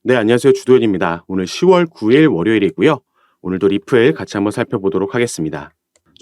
네, 안녕하세요. 주도현입니다. 오늘 10월 9일 월요일이고요. 오늘도 리플 같이 한번 살펴보도록 하겠습니다.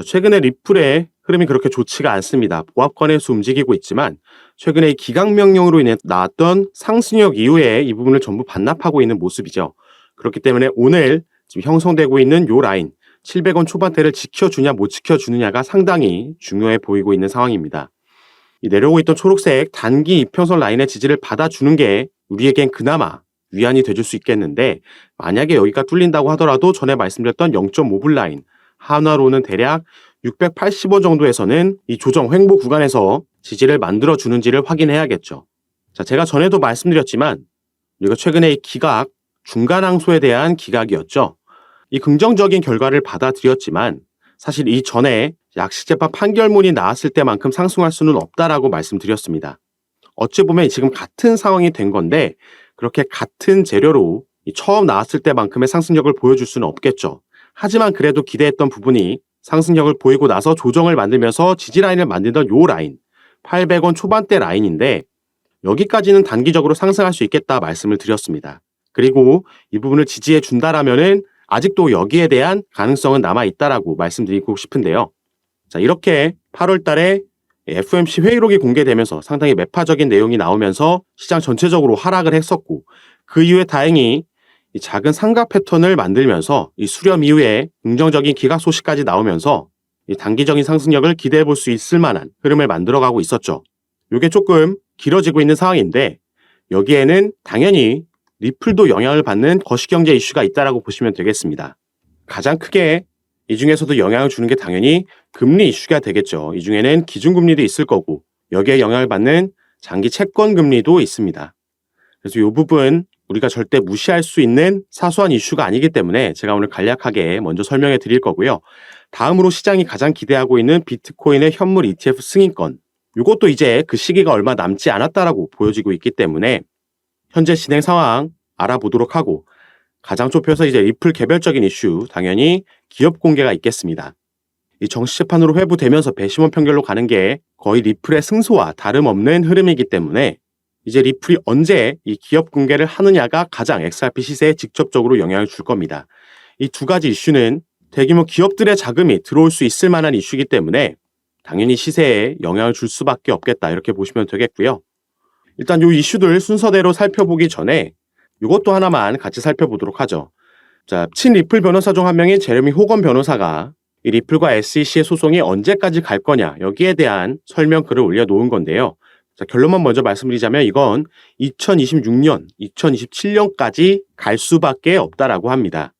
최근에 리플의 흐름이 그렇게 좋지가 않습니다. 보합권에서 움직이고 있지만 최근에 이 기각 명령으로 인해 나왔던 상승력 이후에 이 부분을 전부 반납하고 있는 모습이죠. 그렇기 때문에 오늘 지금 형성되고 있는 요 라인 700원 초반대를 지켜주냐 못 지켜주느냐가 상당히 중요해 보이고 있는 상황입니다. 이 내려오고 있던 초록색 단기 이평선 라인의 지지를 받아주는 게 우리에겐 그나마 위안이 돼줄 수 있겠는데, 만약에 여기가 뚫린다고 하더라도 전에 말씀드렸던 0.5불 라인 한화로는 대략 680원 정도에서는 이 조정 횡보 구간에서 지지를 만들어 주는지를 확인해야겠죠. 제가 전에도 말씀드렸지만 우리가 최근에 이 기각 중간 항소에 대한 기각이었죠. 이 긍정적인 결과를 받아들였지만 사실 이 전에 약식재판 판결문이 나왔을 때만큼 상승할 수는 없다라고 말씀드렸습니다. 어찌 보면 지금 같은 상황이 된 건데 그렇게 같은 재료로 처음 나왔을 때만큼의 상승력을 보여줄 수는 없겠죠. 하지만 그래도 기대했던 부분이 상승력을 보이고 나서 조정을 만들면서 지지라인을 만들던 요 라인 800원 초반대 라인인데, 여기까지는 단기적으로 상승할 수 있겠다 말씀을 드렸습니다. 그리고 이 부분을 지지해 준다라면은 아직도 여기에 대한 가능성은 남아있다라고 말씀드리고 싶은데요. 이렇게 8월 달에 FOMC 회의록이 공개되면서 상당히 매파적인 내용이 나오면서 시장 전체적으로 하락을 했었고, 그 이후에 다행히 이 작은 상각 패턴을 만들면서 이 수렴 이후에 긍정적인 기각 소식까지 나오면서 이 단기적인 상승력을 기대해 볼 수 있을 만한 흐름을 만들어가고 있었죠. 이게 조금 길어지고 있는 상황인데, 여기에는 당연히 리플도 영향을 받는 거시경제 이슈가 있다라고 보시면 되겠습니다. 가장 크게 이 중에서도 영향을 주는 게 당연히 금리 이슈가 되겠죠. 이 중에는 기준금리도 있을 거고 여기에 영향을 받는 장기 채권 금리도 있습니다. 그래서 이 부분 우리가 절대 무시할 수 있는 사소한 이슈가 아니기 때문에 제가 오늘 간략하게 먼저 설명해 드릴 거고요. 다음으로 시장이 가장 기대하고 있는 비트코인의 현물 ETF 승인권. 이것도 이제 그 시기가 얼마 남지 않았다라고 보여지고 있기 때문에 현재 진행 상황 알아보도록 하고, 가장 좁혀서 이제 리플 개별적인 이슈 당연히 기업 공개가 있겠습니다. 이 정시재판으로 회부되면서 배심원 판결로 가는 게 거의 리플의 승소와 다름없는 흐름이기 때문에 이제 리플이 언제 이 기업 공개를 하느냐가 가장 XRP 시세에 직접적으로 영향을 줄 겁니다. 이 두 가지 이슈는 대규모 기업들의 자금이 들어올 수 있을 만한 이슈이기 때문에 당연히 시세에 영향을 줄 수밖에 없겠다, 이렇게 보시면 되겠고요. 일단 이 이슈들 순서대로 살펴보기 전에 이것도 하나만 같이 살펴보도록 하죠. 친리플 변호사 중 한 명인 제레미 호건 변호사가 이 리플과 SEC의 소송이 언제까지 갈 거냐, 여기에 대한 설명 글을 올려놓은 건데요. 결론만 먼저 말씀드리자면 이건 2026년, 2027년까지 갈 수밖에 없다라고 합니다.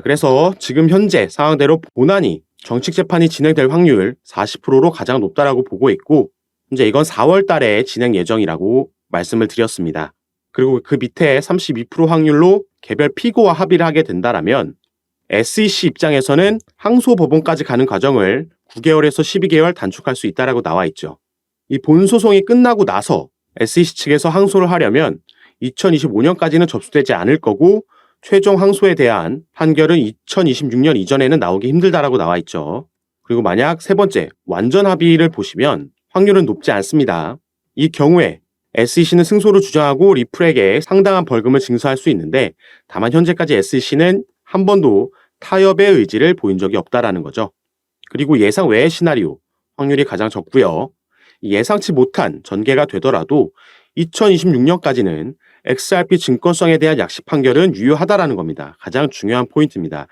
그래서 지금 현재 상황대로 본안이 정식 재판이 진행될 확률 40%로 가장 높다라고 보고 있고, 이제 이건 4월 달에 진행 예정이라고 말씀을 드렸습니다. 그리고 그 밑에 32% 확률로 개별 피고와 합의를 하게 된다라면 SEC 입장에서는 항소 법원까지 가는 과정을 9개월에서 12개월 단축할 수 있다라고 나와 있죠. 이 본소송이 끝나고 나서 SEC 측에서 항소를 하려면 2025년까지는 접수되지 않을 거고, 최종 항소에 대한 판결은 2026년 이전에는 나오기 힘들다라고 나와 있죠. 그리고 만약 세 번째 완전 합의를 보시면 확률은 높지 않습니다. 이 경우에 SEC는 승소를 주장하고 리플에게 상당한 벌금을 징수할 수 있는데, 다만 현재까지 SEC는 한 번도 타협의 의지를 보인 적이 없다라는 거죠. 그리고 예상 외의 시나리오 확률이 가장 적고요. 예상치 못한 전개가 되더라도 2026년까지는 XRP 증권성에 대한 약식 판결은 유효하다라는 겁니다. 가장 중요한 포인트입니다.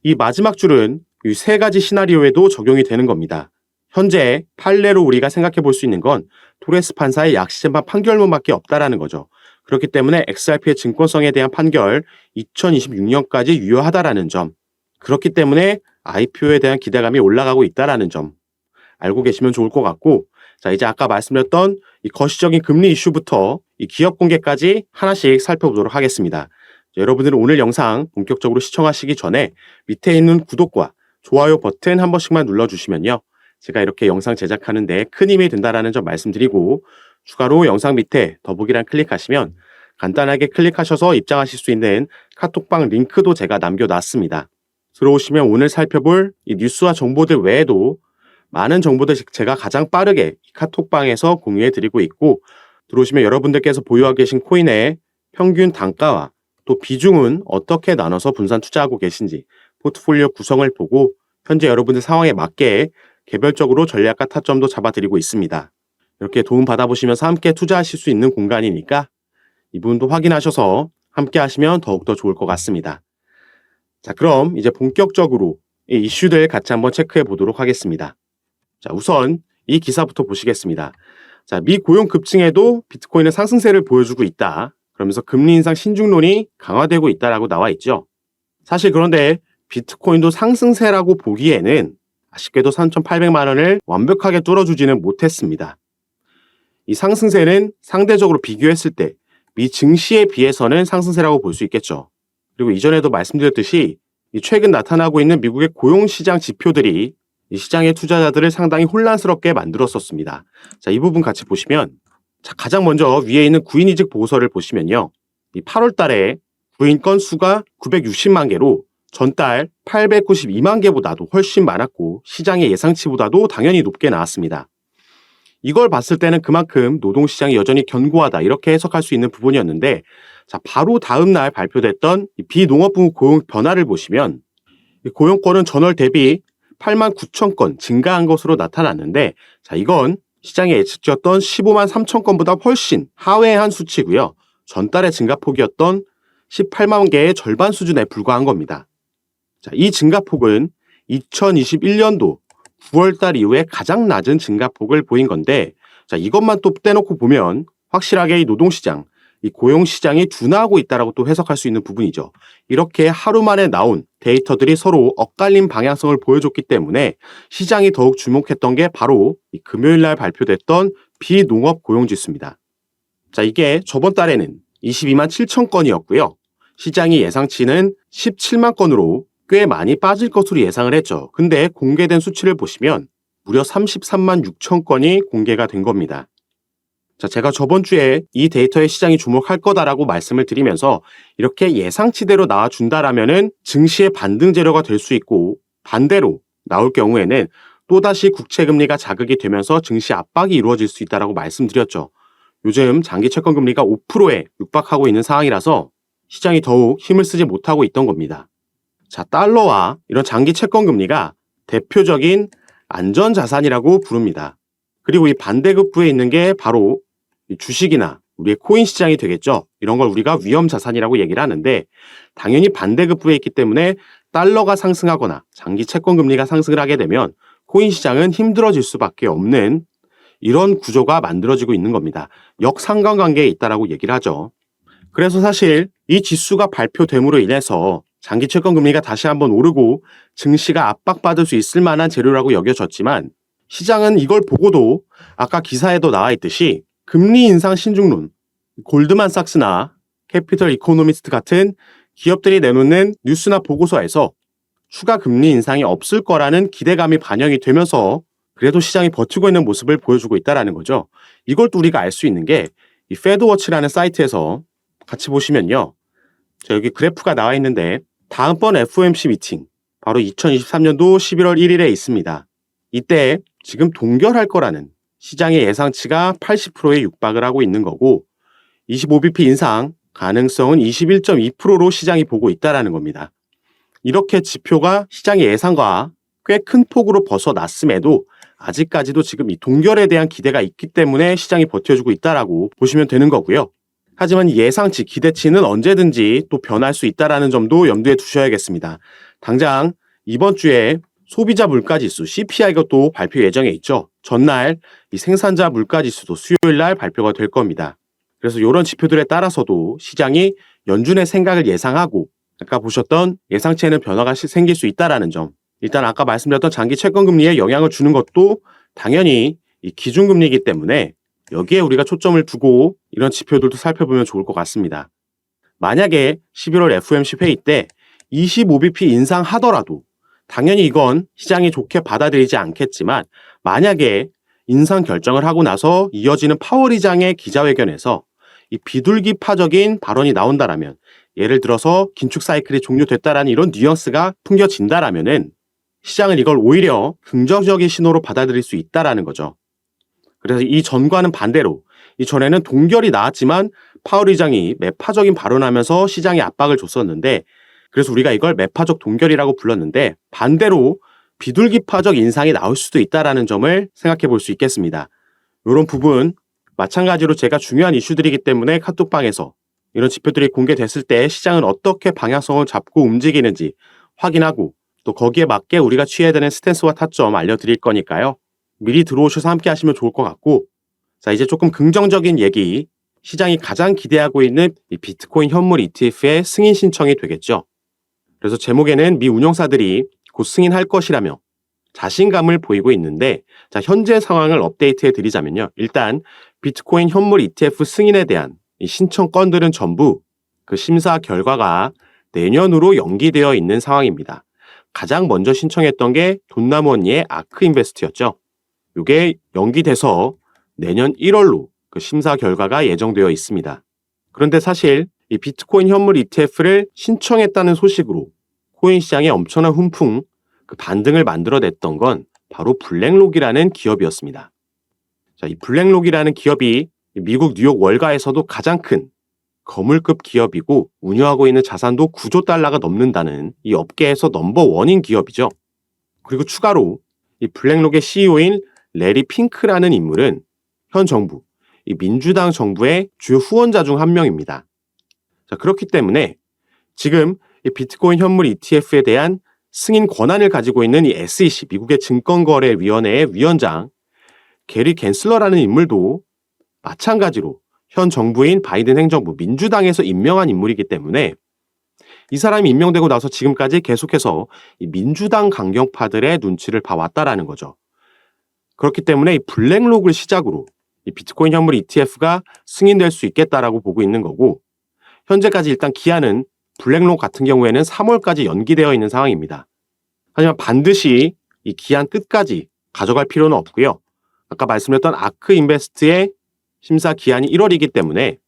이 마지막 줄은 이 세 가지 시나리오에도 적용이 되는 겁니다. 현재 판례로 우리가 생각해 볼 수 있는 건 토레스 판사의 약식재판 판결문밖에 없다라는 거죠. 그렇기 때문에 XRP의 증권성에 대한 판결 2026년까지 유효하다라는 점, 그렇기 때문에 IPO에 대한 기대감이 올라가고 있다라는 점 알고 계시면 좋을 것 같고, 이제 아까 말씀드렸던 이 거시적인 금리 이슈부터 이 기업 공개까지 하나씩 살펴보도록 하겠습니다. 여러분들은 오늘 영상 본격적으로 시청하시기 전에 밑에 있는 구독과 좋아요 버튼 한 번씩만 눌러주시면요, 제가 이렇게 영상 제작하는데 큰 힘이 된다라는 점 말씀드리고, 추가로 영상 밑에 더보기란 클릭하시면 간단하게 클릭하셔서 입장하실 수 있는 카톡방 링크도 제가 남겨놨습니다. 들어오시면 오늘 살펴볼 이 뉴스와 정보들 외에도 많은 정보들 제가 가장 빠르게 카톡방에서 공유해 드리고 있고, 들어오시면 여러분들께서 보유하고 계신 코인의 평균 단가와 또 비중은 어떻게 나눠서 분산 투자하고 계신지 포트폴리오 구성을 보고 현재 여러분들 상황에 맞게 개별적으로 전략과 타점도 잡아드리고 있습니다. 이렇게 도움 받아보시면서 함께 투자하실 수 있는 공간이니까 이 부분도 확인하셔서 함께 하시면 더욱더 좋을 것 같습니다. 자, 그럼 이제 본격적으로 이 이슈들 같이 한번 체크해 보도록 하겠습니다. 자, 우선 이 기사부터 보시겠습니다. 자, 미 고용 급증에도 비트코인은 상승세를 보여주고 있다. 그러면서 금리 인상 신중론이 강화되고 있다라고 나와 있죠. 사실 그런데 비트코인도 상승세라고 보기에는 아쉽게도 3,800만 원을 완벽하게 뚫어주지는 못했습니다. 이 상승세는 상대적으로 비교했을 때 미 증시에 비해서는 상승세라고 볼 수 있겠죠. 그리고 이전에도 말씀드렸듯이 최근 나타나고 있는 미국의 고용시장 지표들이 이 시장의 투자자들을 상당히 혼란스럽게 만들었었습니다. 자, 이 부분 같이 보시면 자, 가장 먼저 위에 있는 구인이직 보고서를 보시면요. 이 8월 달에 구인 건수가 960만 개로 전달 892만 개보다도 훨씬 많았고 시장의 예상치보다도 당연히 높게 나왔습니다. 이걸 봤을 때는 그만큼 노동시장이 여전히 견고하다 이렇게 해석할 수 있는 부분이었는데 자, 바로 다음 날 발표됐던 비농업부 고용 변화를 보시면 고용권은 전월 대비 8만 9천 건 증가한 것으로 나타났는데 자, 이건 시장에 예측되었던 15만 3천 건보다 훨씬 하회한 수치고요. 전달의 증가폭이었던 18만 개의 절반 수준에 불과한 겁니다. 자, 이 증가폭은 2021년도 9월달 이후에 가장 낮은 증가폭을 보인 건데 자, 이것만 또 떼놓고 보면 확실하게 이 노동시장, 이 고용시장이 둔화하고 있다고 또 해석할 수 있는 부분이죠. 이렇게 하루 만에 나온 데이터들이 서로 엇갈린 방향성을 보여줬기 때문에 시장이 더욱 주목했던 게 바로 이 금요일날 발표됐던 비농업 고용지수입니다. 자, 이게 저번 달에는 22만 7천 건이었고요. 시장이 예상치는 17만 건으로 꽤 많이 빠질 것으로 예상을 했죠. 근데 공개된 수치를 보시면 무려 33만 6천 건이 공개가 된 겁니다. 자, 제가 저번 주에 이 데이터에 시장이 주목할 거다라고 말씀을 드리면서 이렇게 예상치대로 나와준다라면은 증시의 반등 재료가 될 수 있고 반대로 나올 경우에는 또다시 국채금리가 자극이 되면서 증시 압박이 이루어질 수 있다라고 말씀드렸죠. 요즘 장기 채권 금리가 5%에 육박하고 있는 상황이라서 시장이 더욱 힘을 쓰지 못하고 있던 겁니다. 자, 달러와 이런 장기 채권 금리가 대표적인 안전자산이라고 부릅니다. 그리고 이 반대급부에 있는 게 바로 주식이나 우리의 코인 시장이 되겠죠. 이런 걸 우리가 위험자산이라고 얘기를 하는데 당연히 반대급부에 있기 때문에 달러가 상승하거나 장기 채권 금리가 상승을 하게 되면 코인 시장은 힘들어질 수밖에 없는 이런 구조가 만들어지고 있는 겁니다. 역상관관계에 있다라고 얘기를 하죠. 그래서 사실 이 지수가 발표됨으로 인해서 장기 채권 금리가 다시 한번 오르고 증시가 압박받을 수 있을 만한 재료라고 여겨졌지만 시장은 이걸 보고도 아까 기사에도 나와 있듯이 금리 인상 신중론, 골드만삭스나 캐피털 이코노미스트 같은 기업들이 내놓는 뉴스나 보고서에서 추가 금리 인상이 없을 거라는 기대감이 반영이 되면서 그래도 시장이 버티고 있는 모습을 보여주고 있다는 거죠. 이걸 또 우리가 알 수 있는 게 이 페드워치라는 사이트에서 같이 보시면요. 자, 여기 그래프가 나와 있는데 다음번 FOMC 미팅 바로 2023년도 11월 1일에 있습니다. 이때 지금 동결할 거라는 시장의 예상치가 80%에 육박을 하고 있는 거고 25bp 인상 가능성은 21.2%로 시장이 보고 있다는 겁니다. 이렇게 지표가 시장의 예상과 꽤 큰 폭으로 벗어났음에도 아직까지도 지금 이 동결에 대한 기대가 있기 때문에 시장이 버텨주고 있다라고 보시면 되는 거고요. 하지만 예상치, 기대치는 언제든지 또 변할 수 있다는 점도 염두에 두셔야겠습니다. 당장 이번 주에 소비자 물가지수 CPI가 또 발표 예정에 있죠. 전날 이 생산자 물가지수도 수요일 날 발표가 될 겁니다. 그래서 이런 지표들에 따라서도 시장이 연준의 생각을 예상하고 아까 보셨던 예상치에는 변화가 생길 수 있다는 점. 일단 아까 말씀드렸던 장기 채권 금리에 영향을 주는 것도 당연히 이 기준금리이기 때문에 여기에 우리가 초점을 두고 이런 지표들도 살펴보면 좋을 것 같습니다. 만약에 11월 FOMC 회의 때 25bp 인상하더라도 당연히 이건 시장이 좋게 받아들이지 않겠지만 만약에 인상 결정을 하고 나서 이어지는 파월 의장의 기자회견에서 이 비둘기파적인 발언이 나온다라면 예를 들어서 긴축 사이클이 종료됐다라는 이런 뉘앙스가 풍겨진다라면은 시장은 이걸 오히려 긍정적인 신호로 받아들일 수 있다라는 거죠. 그래서 이 전과는 반대로 이전에는 동결이 나왔지만 파월 의장이 매파적인 발언하면서 시장에 압박을 줬었는데 그래서 우리가 이걸 매파적 동결이라고 불렀는데 반대로 비둘기파적 인상이 나올 수도 있다는 점을 생각해 볼 수 있겠습니다. 이런 부분 마찬가지로 제가 중요한 이슈들이기 때문에 카톡방에서 이런 지표들이 공개됐을 때 시장은 어떻게 방향성을 잡고 움직이는지 확인하고 또 거기에 맞게 우리가 취해야 되는 스탠스와 타점 알려드릴 거니까요. 미리 들어오셔서 함께 하시면 좋을 것 같고 자 이제 조금 긍정적인 얘기 시장이 가장 기대하고 있는 이 비트코인 현물 ETF의 승인 신청이 되겠죠. 그래서 제목에는 미 운용사들이 곧 승인할 것이라며 자신감을 보이고 있는데 자 현재 상황을 업데이트해 드리자면요. 일단 비트코인 현물 ETF 승인에 대한 이 신청 건들은 전부 그 심사 결과가 내년으로 연기되어 있는 상황입니다. 가장 먼저 신청했던 게 돈나무 언니의 아크인베스트였죠. 이게 연기돼서 내년 1월로 그 심사 결과가 예정되어 있습니다. 그런데 사실 이 비트코인 현물 ETF를 신청했다는 소식으로 코인 시장에 엄청난 훈풍, 그 반등을 만들어냈던 건 바로 블랙록이라는 기업이었습니다. 자, 이 블랙록이라는 기업이 미국 뉴욕 월가에서도 가장 큰 거물급 기업이고 운영하고 있는 자산도 9조 달러가 넘는다는 이 업계에서 넘버원인 기업이죠. 그리고 추가로 이 블랙록의 CEO인 레리 핑크라는 인물은 현 정부, 이 민주당 정부의 주요 후원자 중 한 명입니다. 자, 그렇기 때문에 지금 이 비트코인 현물 ETF에 대한 승인 권한을 가지고 있는 이 SEC, 미국의 증권거래위원회의 위원장 게리 갠슬러라는 인물도 마찬가지로 현 정부인 바이든 행정부 민주당에서 임명한 인물이기 때문에 이 사람이 임명되고 나서 지금까지 계속해서 이 민주당 강경파들의 눈치를 봐왔다라는 거죠. 그렇기 때문에 이 블랙록을 시작으로 이 비트코인 현물 ETF가 승인될 수 있겠다라고 보고 있는 거고 현재까지 일단 기한은 블랙록 같은 경우에는 3월까지 연기되어 있는 상황입니다. 하지만 반드시 이 기한 끝까지 가져갈 필요는 없고요. 아까 말씀드렸던 아크인베스트의 심사 기한이 1월이기 때문에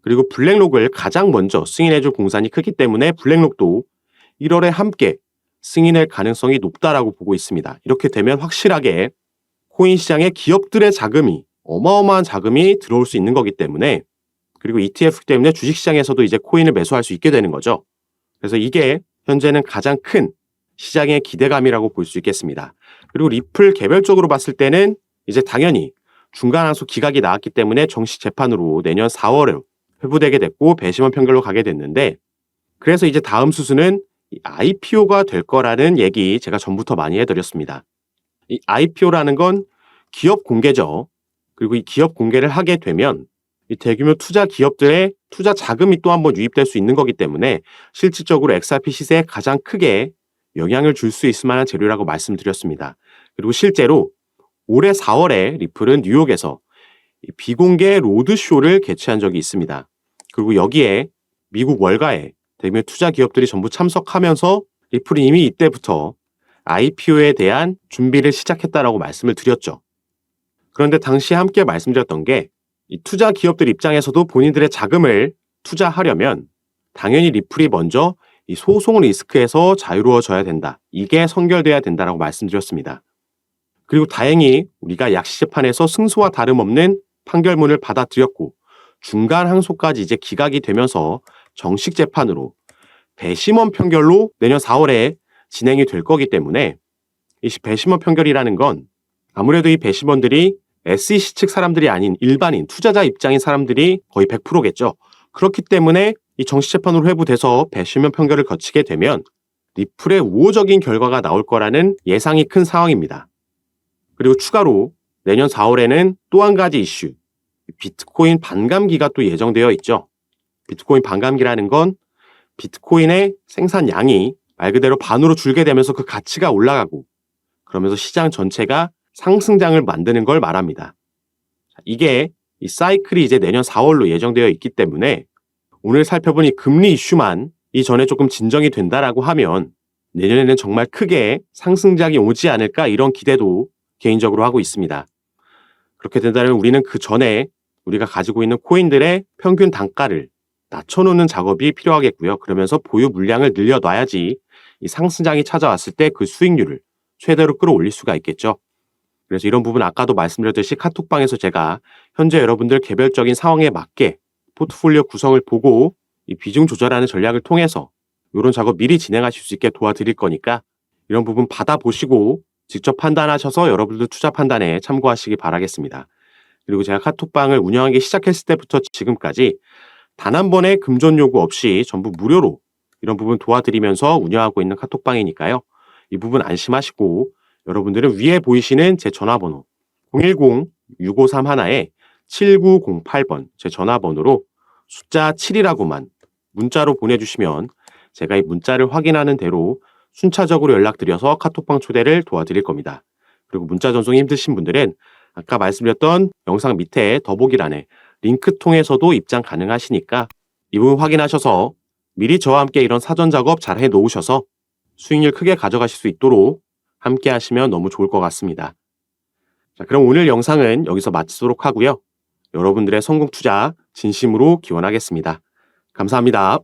그리고 블랙록을 가장 먼저 승인해줄 공산이 크기 때문에 블랙록도 1월에 함께 승인할 가능성이 높다라고 보고 있습니다. 이렇게 되면 확실하게 코인 시장에 기업들의 자금이 어마어마한 자금이 들어올 수 있는 거기 때문에 그리고 ETF 때문에 주식시장에서도 이제 코인을 매수할 수 있게 되는 거죠. 그래서 이게 현재는 가장 큰 시장의 기대감이라고 볼 수 있겠습니다. 그리고 리플 개별적으로 봤을 때는 이제 당연히 중간항소 기각이 나왔기 때문에 정식 재판으로 내년 4월에 회부되게 됐고 배심원 판결로 가게 됐는데 그래서 이제 다음 수순은 IPO가 될 거라는 얘기 제가 전부터 많이 해드렸습니다. 이 IPO라는 건 기업 공개죠. 그리고 이 기업 공개를 하게 되면 이 대규모 투자 기업들의 투자 자금이 또 한번 유입될 수 있는 거기 때문에 실질적으로 XRP 시세에 가장 크게 영향을 줄 수 있을 만한 재료라고 말씀드렸습니다. 그리고 실제로 올해 4월에 리플은 뉴욕에서 비공개 로드쇼를 개최한 적이 있습니다. 그리고 여기에 미국 월가에 대규모 투자 기업들이 전부 참석하면서 리플은 이미 이때부터 IPO에 대한 준비를 시작했다라고 말씀을 드렸죠. 그런데 당시 함께 말씀드렸던 게 이 투자 기업들 입장에서도 본인들의 자금을 투자하려면 당연히 리플이 먼저 이 소송 리스크에서 자유로워져야 된다. 이게 선결돼야 된다라고 말씀드렸습니다. 그리고 다행히 우리가 약시재판에서 승소와 다름없는 판결문을 받아들였고 중간 항소까지 이제 기각이 되면서 정식 재판으로 배심원 판결로 내년 4월에 진행이 될 거기 때문에 이 배심원 판결이라는 건 아무래도 이 배심원들이 SEC 측 사람들이 아닌 일반인 투자자 입장인 사람들이 거의 100%겠죠. 그렇기 때문에 이 정식 재판으로 회부돼서 배심원 판결을 거치게 되면 리플의 우호적인 결과가 나올 거라는 예상이 큰 상황입니다. 그리고 추가로 내년 4월에는 또 한 가지 이슈, 비트코인 반감기가 또 예정되어 있죠. 비트코인 반감기라는 건 비트코인의 생산량이 말 그대로 반으로 줄게 되면서 그 가치가 올라가고 그러면서 시장 전체가 상승장을 만드는 걸 말합니다. 이게 이 사이클이 이제 내년 4월로 예정되어 있기 때문에 오늘 살펴본 이 금리 이슈만 이전에 조금 진정이 된다라고 하면 내년에는 정말 크게 상승장이 오지 않을까 이런 기대도 개인적으로 하고 있습니다. 그렇게 된다면 우리는 그 전에 우리가 가지고 있는 코인들의 평균 단가를 낮춰놓는 작업이 필요하겠고요. 그러면서 보유 물량을 늘려놔야지 이 상승장이 찾아왔을 때 그 수익률을 최대로 끌어올릴 수가 있겠죠. 그래서 이런 부분 아까도 말씀드렸듯이 카톡방에서 제가 현재 여러분들 개별적인 상황에 맞게 포트폴리오 구성을 보고 이 비중 조절하는 전략을 통해서 이런 작업 미리 진행하실 수 있게 도와드릴 거니까 이런 부분 받아보시고 직접 판단하셔서 여러분들 투자 판단에 참고하시기 바라겠습니다. 그리고 제가 카톡방을 운영하기 시작했을 때부터 지금까지 단 한 번의 금전 요구 없이 전부 무료로 이런 부분 도와드리면서 운영하고 있는 카톡방이니까요. 이 부분 안심하시고 여러분들은 위에 보이시는 제 전화번호 010-6531-7908번 제 전화번호로 숫자 7이라고만 문자로 보내주시면 제가 이 문자를 확인하는 대로 순차적으로 연락드려서 카톡방 초대를 도와드릴 겁니다. 그리고 문자 전송이 힘드신 분들은 아까 말씀드렸던 영상 밑에 더보기란에 링크 통해서도 입장 가능하시니까 이 부분 확인하셔서 미리 저와 함께 이런 사전 작업 잘 해놓으셔서 수익률 크게 가져가실 수 있도록 함께 하시면 너무 좋을 것 같습니다. 자, 그럼 오늘 영상은 여기서 마치도록 하고요. 여러분들의 성공 투자 진심으로 기원하겠습니다. 감사합니다.